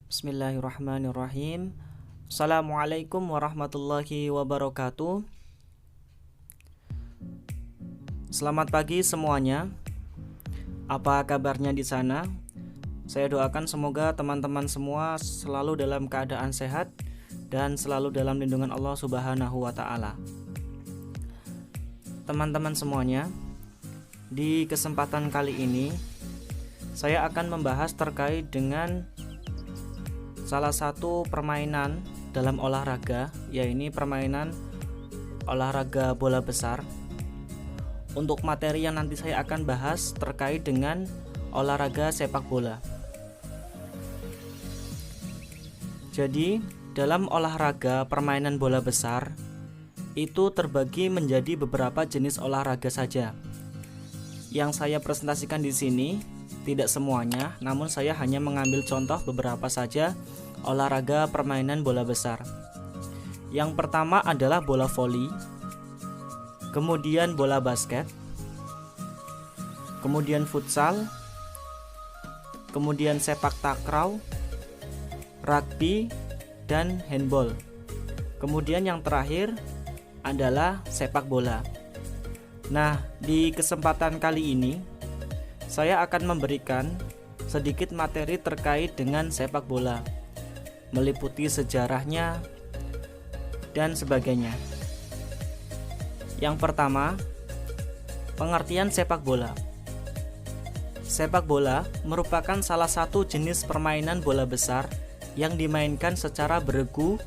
Bismillahirrahmanirrahim. Assalamualaikum warahmatullahi wabarakatuh. Selamat pagi semuanya. Apa kabarnya di sana? Saya doakan semoga teman-teman semua selalu dalam keadaan sehat dan selalu dalam lindungan Allah Subhanahu wa taala. Teman-teman semuanya, di kesempatan kali ini saya akan membahas terkait dengan salah satu permainan dalam olahraga, yaitu permainan olahraga bola besar. Untuk materi yang nanti saya akan bahas terkait dengan olahraga sepak bola. Jadi, dalam olahraga permainan bola besar itu terbagi menjadi beberapa jenis olahraga saja. Yang saya presentasikan di sini tidak semuanya, namun saya hanya mengambil contoh beberapa saja olahraga permainan bola besar. Yang pertama adalah bola voli, kemudian bola basket, kemudian futsal, kemudian sepak takraw, rugby, dan handball. Kemudian yang terakhir adalah sepak bola. Nah, di kesempatan kali ini saya akan memberikan sedikit materi terkait dengan sepak bola, meliputi sejarahnya dan sebagainya. Yang pertama, pengertian sepak bola. Sepak bola merupakan salah satu jenis permainan bola besar yang dimainkan secara beregu.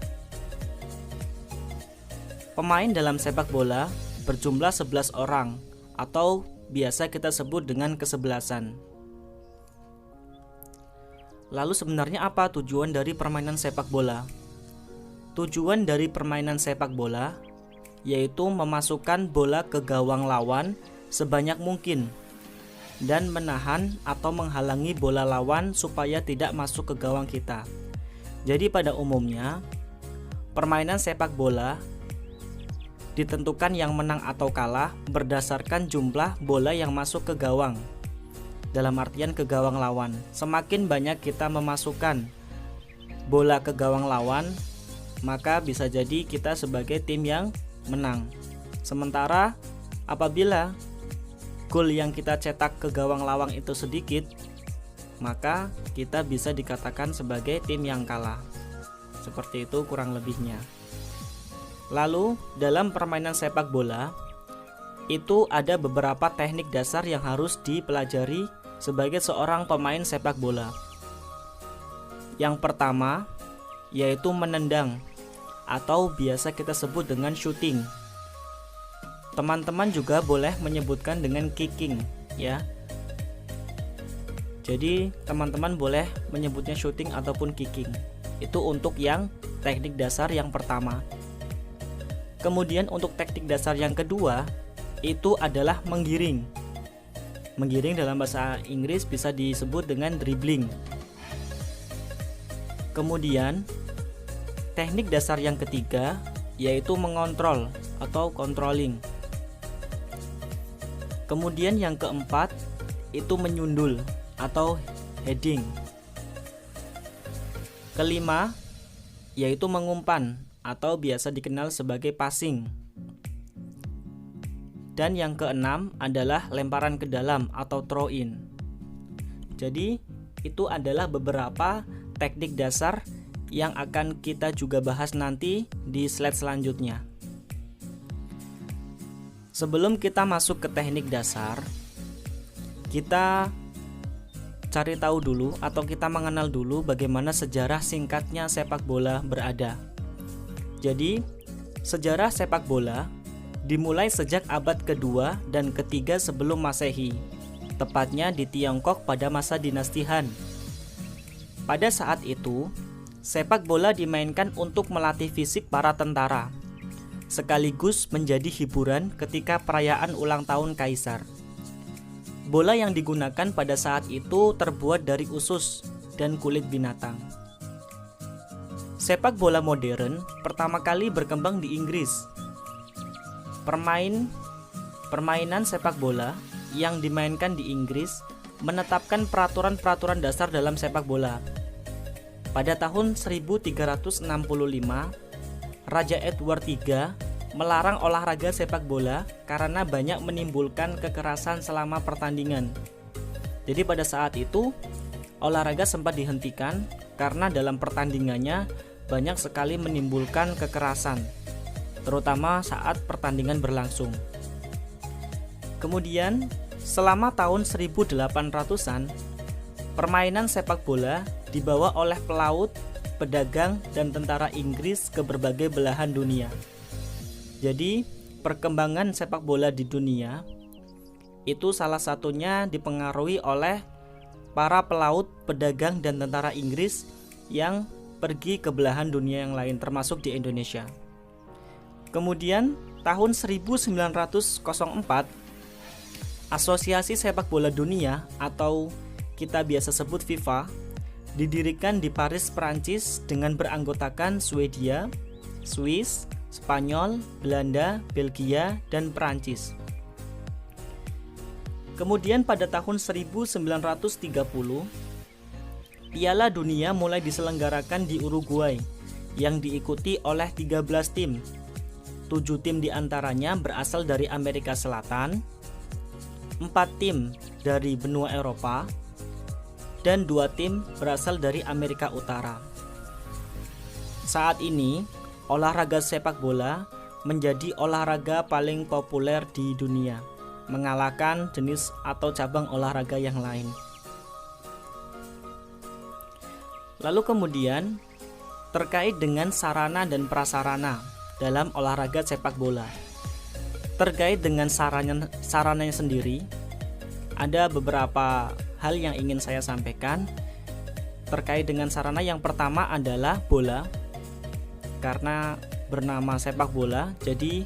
Pemain dalam sepak bola berjumlah 11 orang atau biasa kita sebut dengan kesebelasan. Lalu sebenarnya apa tujuan dari permainan sepak bola? Tujuan dari permainan sepak bola yaitu memasukkan bola ke gawang lawan sebanyak mungkin dan menahan atau menghalangi bola lawan supaya tidak masuk ke gawang kita. Jadi pada umumnya permainan sepak bola ditentukan yang menang atau kalah berdasarkan jumlah bola yang masuk ke gawang. Dalam artian ke gawang lawan. Semakin banyak kita memasukkan bola ke gawang lawan, maka bisa jadi kita sebagai tim yang menang. Sementara apabila gol yang kita cetak ke gawang lawan itu sedikit, maka kita bisa dikatakan sebagai tim yang kalah. Seperti itu kurang lebihnya. Lalu dalam permainan sepak bola itu ada beberapa teknik dasar yang harus dipelajari sebagai seorang pemain sepak bola. Yang pertama yaitu menendang atau biasa kita sebut dengan shooting. Teman-teman juga boleh menyebutkan dengan kicking ya. Jadi teman-teman boleh menyebutnya shooting ataupun kicking. Itu untuk yang teknik dasar yang pertama. Kemudian untuk teknik dasar yang kedua itu adalah menggiring. Menggiring dalam bahasa Inggris bisa disebut dengan dribbling. Kemudian teknik dasar yang ketiga yaitu mengontrol atau controlling. Kemudian yang keempat itu menyundul atau heading. Kelima yaitu mengumpan atau biasa dikenal sebagai passing. Dan yang keenam adalah lemparan ke dalam atau throw in. Jadi itu adalah beberapa teknik dasar yang akan kita juga bahas nanti di slide selanjutnya. Sebelum kita masuk ke teknik dasar, kita cari tahu dulu atau kita mengenal dulu bagaimana sejarah singkatnya sepak bola berada. Jadi, sejarah sepak bola dimulai sejak abad kedua dan ketiga sebelum Masehi, tepatnya di Tiongkok pada masa dinasti Han. Pada saat itu, sepak bola dimainkan untuk melatih fisik para tentara, sekaligus menjadi hiburan ketika perayaan ulang tahun kaisar. Bola yang digunakan pada saat itu terbuat dari usus dan kulit binatang. Sepak bola modern pertama kali berkembang di Inggris. Permainan sepak bola yang dimainkan di Inggris menetapkan peraturan-peraturan dasar dalam sepak bola. Pada tahun 1365, Raja Edward III melarang olahraga sepak bola karena banyak menimbulkan kekerasan selama pertandingan. Jadi pada saat itu olahraga sempat dihentikan karena dalam pertandingannya banyak sekali menimbulkan kekerasan, terutama saat pertandingan berlangsung. Kemudian selama tahun 1800-an, permainan sepak bola dibawa oleh pelaut, pedagang, dan tentara Inggris ke berbagai belahan dunia. Jadi, perkembangan sepak bola di dunia itu salah satunya dipengaruhi oleh para pelaut, pedagang, dan tentara Inggris yang pergi ke belahan dunia yang lain, termasuk di Indonesia. Kemudian, tahun 1904, Asosiasi Sepak Bola Dunia atau kita biasa sebut FIFA didirikan di Paris, Prancis dengan beranggotakan Swedia, Swiss, Spanyol, Belanda, Belgia, dan Prancis. Kemudian pada tahun 1930, Piala Dunia mulai diselenggarakan di Uruguay yang diikuti oleh 13 tim. 7 tim diantaranya berasal dari Amerika Selatan, 4 tim dari benua Eropa, dan 2 tim berasal dari Amerika Utara. Saat ini, olahraga sepak bola menjadi olahraga paling populer di dunia, mengalahkan jenis atau cabang olahraga yang lain. Lalu kemudian, terkait dengan sarana dan prasarana dalam olahraga sepak bola. Terkait dengan sarananya sendiri, ada beberapa hal yang ingin saya sampaikan. Terkait dengan sarana, yang pertama adalah bola. Karena bernama sepak bola, jadi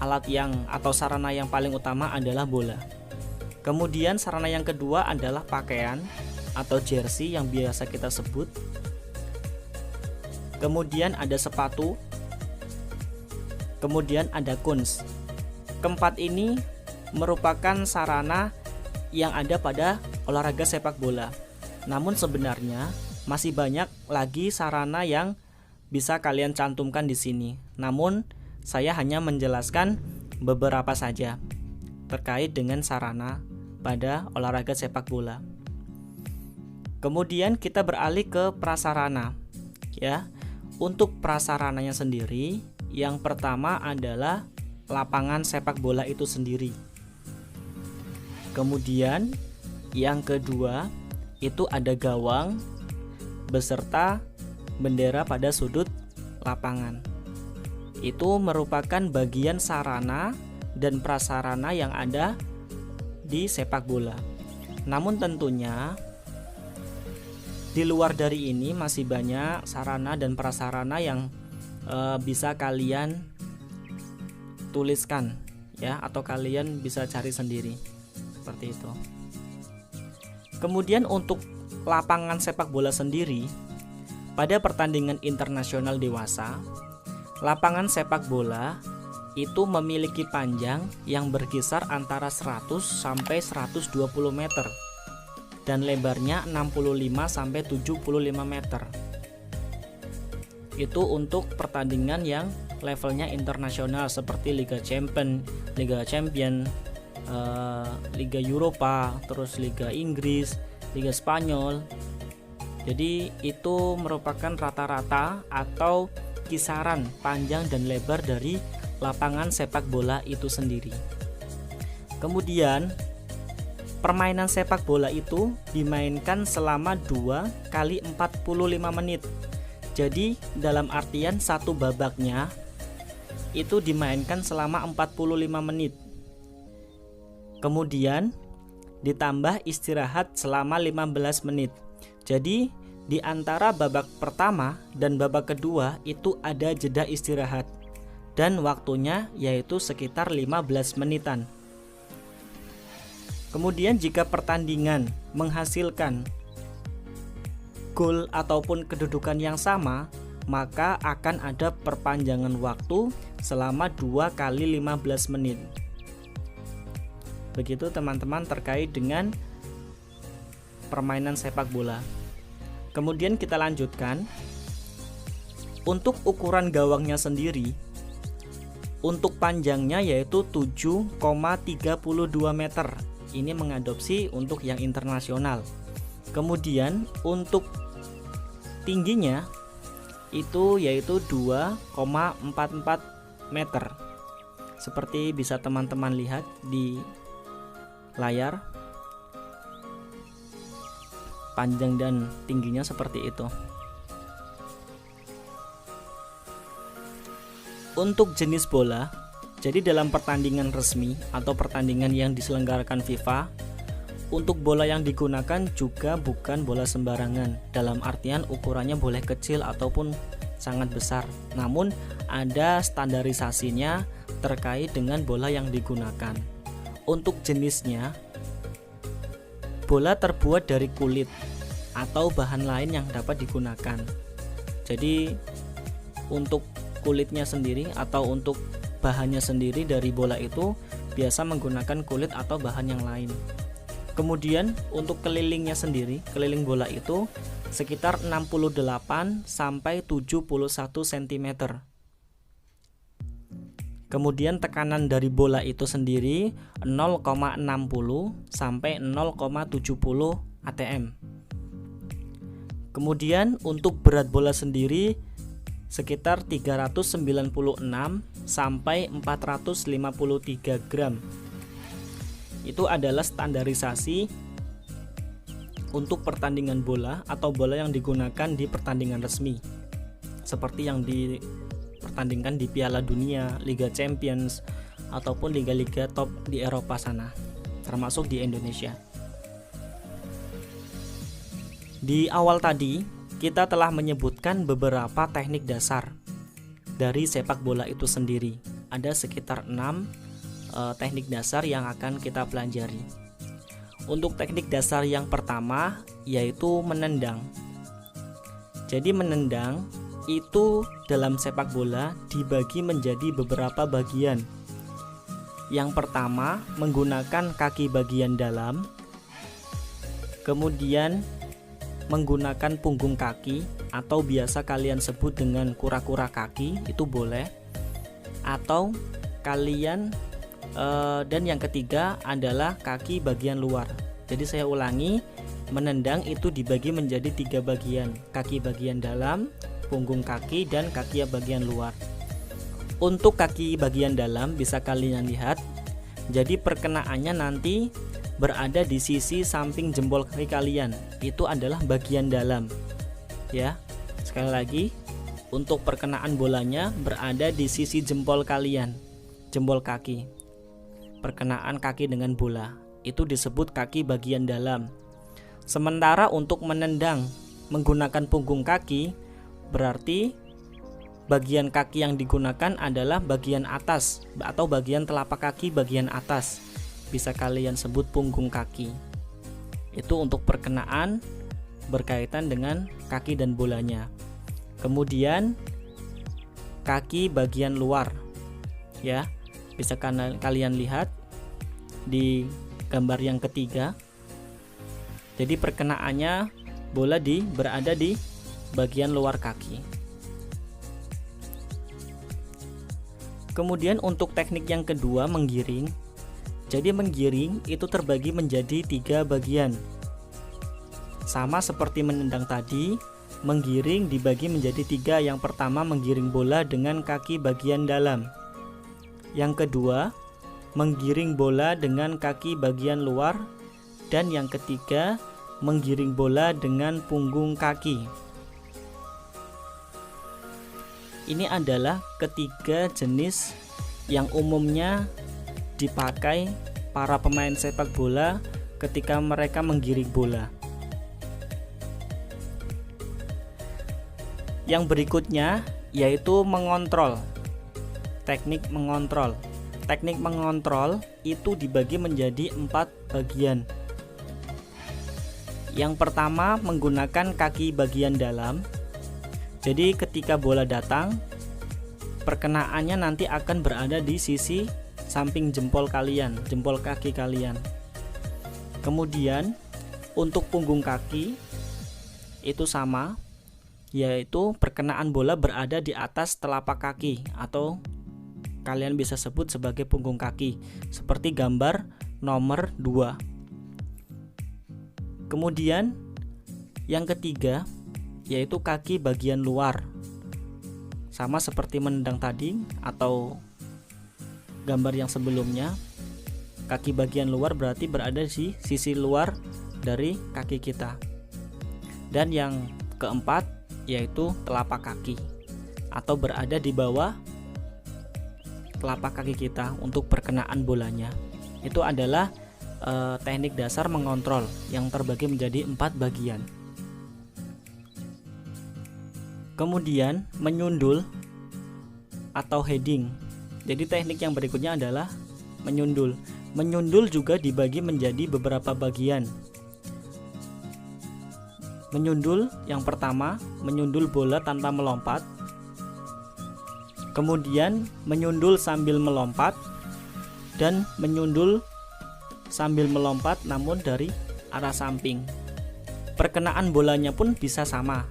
alat atau sarana yang paling utama adalah bola. Kemudian sarana yang kedua adalah pakaian atau jersey yang biasa kita sebut. Kemudian ada sepatu. Kemudian ada kuns. Keempat ini merupakan sarana yang ada pada olahraga sepak bola. Namun sebenarnya masih banyak lagi sarana yang bisa kalian cantumkan di sini. Namun saya hanya menjelaskan beberapa saja terkait dengan sarana pada olahraga sepak bola. Kemudian kita beralih ke prasarana. Ya, untuk prasarananya sendiri, yang pertama adalah lapangan sepak bola itu sendiri. Kemudian yang kedua itu ada gawang beserta bendera pada sudut lapangan. Itu merupakan bagian sarana dan prasarana yang ada di sepak bola. Namun tentunya di luar dari ini masih banyak sarana dan prasarana yang bisa kalian tuliskan ya, atau kalian bisa cari sendiri seperti itu. Kemudian untuk lapangan sepak bola sendiri, pada pertandingan internasional dewasa, lapangan sepak bola itu memiliki panjang yang berkisar antara 100 sampai 120 meter dan lebarnya 65 sampai 75 meter. Itu untuk pertandingan yang levelnya internasional seperti Liga Champion, Liga Eropa, terus Liga Inggris, Liga Spanyol. Jadi itu merupakan rata-rata atau kisaran panjang dan lebar dari lapangan sepak bola itu sendiri. Kemudian permainan sepak bola itu dimainkan selama 2 kali 45 menit. Jadi dalam artian satu babaknya itu dimainkan selama 45 menit. Kemudian ditambah istirahat selama 15 menit. Jadi di antara babak pertama dan babak kedua itu ada jeda istirahat dan waktunya yaitu sekitar 15 menitan. Kemudian jika pertandingan menghasilkan gol ataupun kedudukan yang sama, maka akan ada perpanjangan waktu selama 2 kali 15 menit. Begitu teman-teman terkait dengan permainan sepak bola. Kemudian kita lanjutkan. Untuk ukuran gawangnya sendiri, untuk panjangnya yaitu 7,32 meter. Ini mengadopsi untuk yang internasional. Kemudian untuk tingginya itu yaitu 2,44 meter. Seperti bisa teman-teman lihat di layar. Panjang dan tingginya seperti itu. Untuk jenis bola, jadi dalam pertandingan resmi atau pertandingan yang diselenggarakan FIFA, untuk bola yang digunakan juga bukan bola sembarangan. Dalam artian ukurannya boleh kecil ataupun sangat besar. Namun ada standarisasinya terkait dengan bola yang digunakan. Untuk jenisnya, bola terbuat dari kulit atau bahan lain yang dapat digunakan. Jadi untuk kulitnya sendiri atau untuk bahannya sendiri dari bola itu biasa menggunakan kulit atau bahan yang lain. Kemudian untuk kelilingnya sendiri, keliling bola itu sekitar 68 sampai 71 cm. Kemudian tekanan dari bola itu sendiri 0,60 sampai 0,70 atm. Kemudian untuk berat bola sendiri sekitar 396 sampai 453 gram. Itu adalah standarisasi untuk pertandingan bola atau bola yang digunakan di pertandingan resmi. Seperti yang dipertandingkan di Piala Dunia, Liga Champions ataupun liga-liga top di Eropa sana, termasuk di Indonesia. Di awal tadi kita telah menyebutkan beberapa teknik dasar dari sepak bola itu sendiri. Ada sekitar 6 teknik dasar yang akan kita pelajari. Untuk teknik dasar yang pertama yaitu menendang. Jadi menendang itu dalam sepak bola dibagi menjadi beberapa bagian. Yang pertama menggunakan kaki bagian dalam, kemudian menggunakan punggung kaki atau biasa kalian sebut dengan kura-kura kaki, itu boleh. Atau kalian dan yang ketiga adalah kaki bagian luar. Jadi saya ulangi, menendang itu dibagi menjadi 3 bagian: kaki bagian dalam, punggung kaki, dan kaki bagian luar. Untuk kaki bagian dalam bisa kalian lihat, jadi perkenaannya nanti berada di sisi samping jempol kaki kalian. Itu adalah bagian dalam. Ya. Sekali lagi, untuk perkenaan bolanya berada di sisi jempol kalian, jempol kaki. Perkenaan kaki dengan bola itu disebut kaki bagian dalam. Sementara untuk menendang menggunakan punggung kaki, berarti bagian kaki yang digunakan adalah bagian atas atau bagian telapak kaki bagian atas. Bisa kalian sebut punggung kaki. Itu untuk perkenaan berkaitan dengan kaki dan bolanya. Kemudian kaki bagian luar, ya, bisa kalian lihat di gambar yang ketiga. Jadi perkenaannya bola berada di bagian luar kaki. Kemudian untuk teknik yang kedua, menggiring. Jadi menggiring itu terbagi menjadi 3 bagian. Sama seperti menendang tadi, menggiring dibagi menjadi 3. Yang pertama menggiring bola dengan kaki bagian dalam. Yang kedua, menggiring bola dengan kaki bagian luar. Dan yang ketiga, menggiring bola dengan punggung kaki. Ini adalah ketiga jenis yang umumnya dipakai para pemain sepak bola ketika mereka menggiring bola. Yang berikutnya yaitu mengontrol. Teknik mengontrol. Teknik mengontrol itu dibagi menjadi 4 bagian. Yang pertama menggunakan kaki bagian dalam. Jadi ketika bola datang, perkenaannya nanti akan berada di sisi samping jempol kalian, jempol kaki kalian. Kemudian untuk punggung kaki itu sama, yaitu perkenaan bola berada di atas telapak kaki atau kalian bisa sebut sebagai punggung kaki, seperti gambar nomor 2. Kemudian yang ketiga yaitu kaki bagian luar. Sama seperti menendang tadi atau gambar yang sebelumnya, kaki bagian luar berarti berada di sisi luar dari kaki kita. Dan yang keempat yaitu telapak kaki atau berada di bawah telapak kaki kita untuk perkenaan bolanya. Itu adalah teknik dasar mengontrol yang terbagi menjadi 4 bagian. Kemudian menyundul atau heading. Jadi teknik yang berikutnya adalah menyundul. Menyundul juga dibagi menjadi beberapa bagian. Menyundul yang pertama, menyundul bola tanpa melompat. Kemudian menyundul sambil melompat dan menyundul sambil melompat namun dari arah samping. Perkenaan bolanya pun bisa sama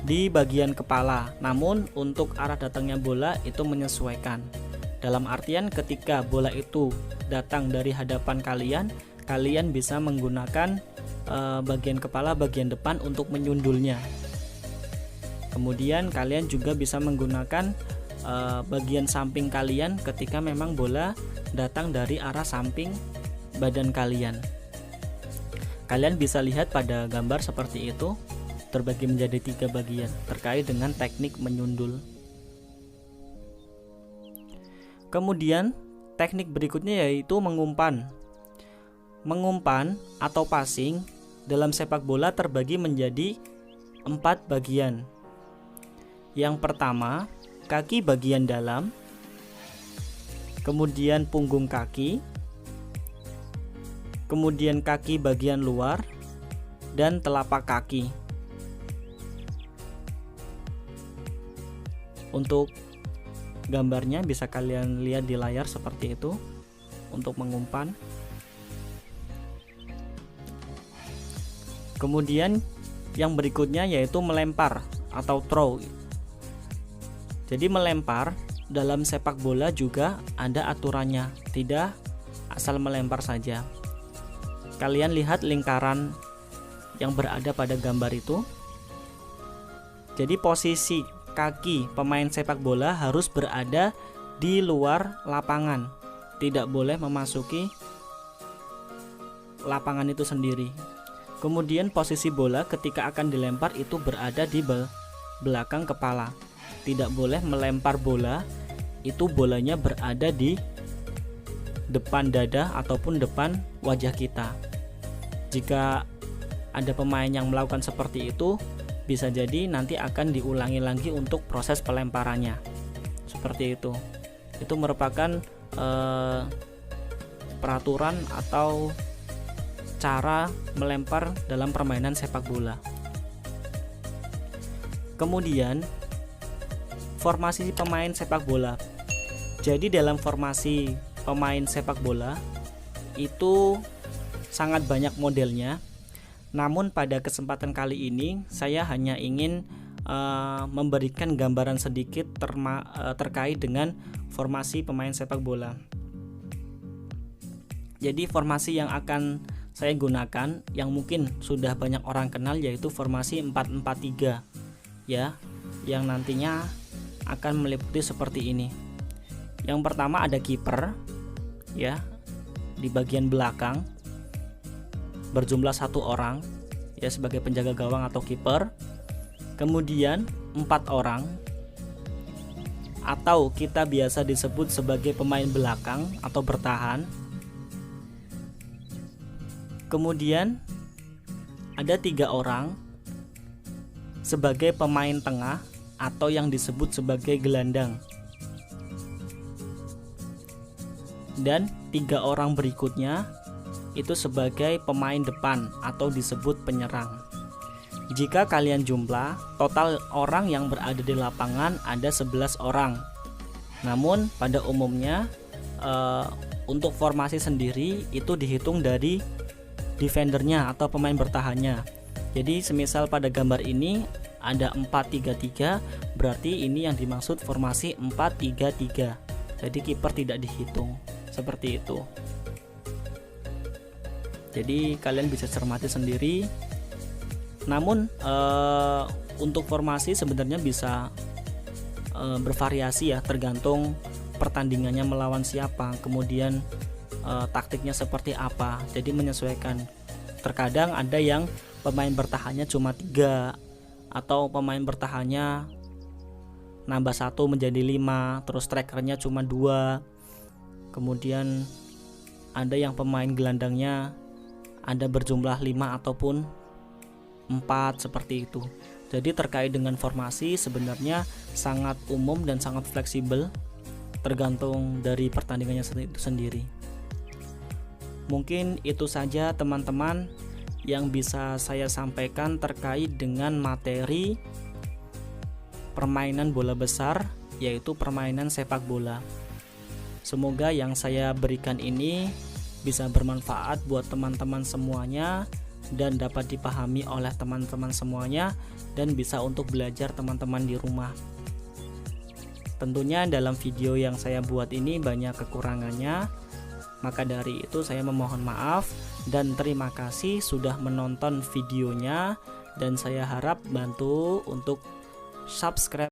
di bagian kepala, namun untuk arah datangnya bola itu menyesuaikan. Dalam artian ketika bola itu datang dari hadapan kalian, kalian bisa menggunakan bagian kepala bagian depan untuk menyundulnya. Kemudian kalian juga bisa menggunakan bagian samping kalian ketika memang bola datang dari arah samping badan kalian. Kalian bisa lihat pada gambar seperti itu, terbagi menjadi 3 bagian terkait dengan teknik menyundul. Kemudian teknik berikutnya yaitu mengumpan. Mengumpan atau passing dalam sepak bola terbagi menjadi 4 bagian. Yang pertama, kaki bagian dalam, kemudian punggung kaki, kemudian kaki bagian luar, dan telapak kaki. Untuk gambarnya bisa kalian lihat di layar seperti itu untuk mengumpan. Kemudian yang berikutnya yaitu melempar atau throw. Jadi melempar dalam sepak bola juga ada aturannya, tidak asal melempar saja. Kalian lihat lingkaran yang berada pada gambar itu. Jadi posisi kaki pemain sepak bola harus berada di luar lapangan, tidak boleh memasuki lapangan itu sendiri. Kemudian posisi bola ketika akan dilempar itu berada di belakang kepala, tidak boleh melempar bola, itu bolanya berada di depan dada ataupun depan wajah kita. Jika ada pemain yang melakukan seperti itu, bisa jadi nanti akan diulangi lagi untuk proses pelemparannya. Seperti itu. Itu merupakan peraturan atau cara melempar dalam permainan sepak bola. Kemudian formasi pemain sepak bola. Jadi dalam formasi pemain sepak bola itu sangat banyak modelnya. Namun pada kesempatan kali ini saya hanya ingin memberikan gambaran sedikit terkait dengan formasi pemain sepak bola. Jadi formasi yang akan saya gunakan yang mungkin sudah banyak orang kenal yaitu formasi 4-4-3 ya, yang nantinya akan meliputi seperti ini. Yang pertama ada kiper ya di bagian belakang berjumlah 1 orang ya sebagai penjaga gawang atau kiper. Kemudian 4 orang atau kita biasa disebut sebagai pemain belakang atau bertahan. Kemudian ada 3 orang sebagai pemain tengah atau yang disebut sebagai gelandang. Dan 3 orang berikutnya itu sebagai pemain depan atau disebut penyerang. Jika kalian jumlah, total orang yang berada di lapangan ada 11 orang. Namun pada umumnya untuk formasi sendiri itu dihitung dari defendernya atau pemain bertahannya. Jadi semisal pada gambar ini ada 4-3-3, berarti ini yang dimaksud formasi 4-3-3. Jadi kiper tidak dihitung, seperti itu. Jadi kalian bisa cermati sendiri. Namun untuk formasi sebenarnya bisa bervariasi ya, tergantung pertandingannya melawan siapa, kemudian taktiknya seperti apa. Jadi menyesuaikan. Terkadang ada yang pemain bertahannya cuma 3, atau pemain bertahannya nambah 1 menjadi 5, terus strikernya cuma 2. Kemudian ada yang pemain gelandangnya ada berjumlah 5 ataupun 4, seperti itu. Jadi terkait dengan formasi sebenarnya sangat umum dan sangat fleksibel, tergantung dari pertandingannya itu sendiri. Mungkin itu saja teman-teman yang bisa saya sampaikan terkait dengan materi permainan bola besar, yaitu permainan sepak bola. Semoga yang saya berikan ini bisa bermanfaat buat teman-teman semuanya dan dapat dipahami oleh teman-teman semuanya, dan bisa untuk belajar teman-teman di rumah. Tentunya dalam video yang saya buat ini banyak kekurangannya, maka dari itu saya memohon maaf dan terima kasih sudah menonton videonya, dan saya harap bantu untuk subscribe